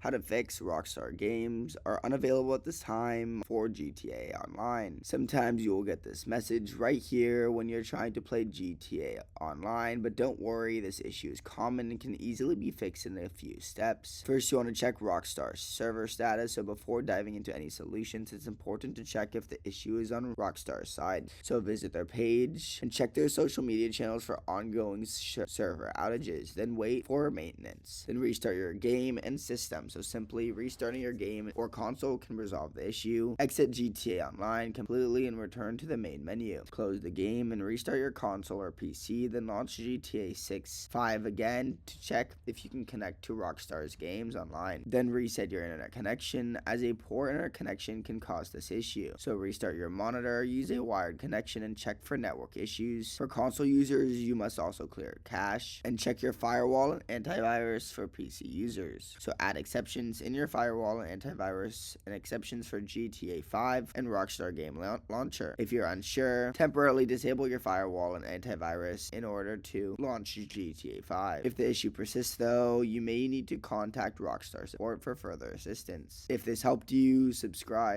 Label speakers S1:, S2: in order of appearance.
S1: How to fix Rockstar games are unavailable at this time for GTA Online. Sometimes you will get this message right here when you're trying to play GTA Online, but don't worry, this issue is common and can easily be fixed in a few steps. First, you want to check Rockstar's server status, so before diving into any solutions, it's important to check if the issue is on Rockstar's side. So visit their page and check their social media channels for ongoing server outages. Then wait for maintenance. Then restart your game and system. So simply restarting your game or console can resolve the issue. Exit GTA Online completely and return to the main menu. Close the game and restart your console or PC. Then launch GTA 6.5 again to check if you can connect to Rockstar's games online. Then reset your internet connection, as a poor internet connection can cause this issue. So restart your monitor, use a wired connection, and check for network issues. For console users, you must also clear cache and check your firewall and antivirus for PC users. So add exceptions in your firewall and antivirus and exceptions for GTA 5 and Rockstar Game Launcher. If you're unsure, temporarily disable your firewall and antivirus in order to launch GTA 5. If the issue persists though, you may need to contact Rockstar support for further assistance. If this helped you, subscribe.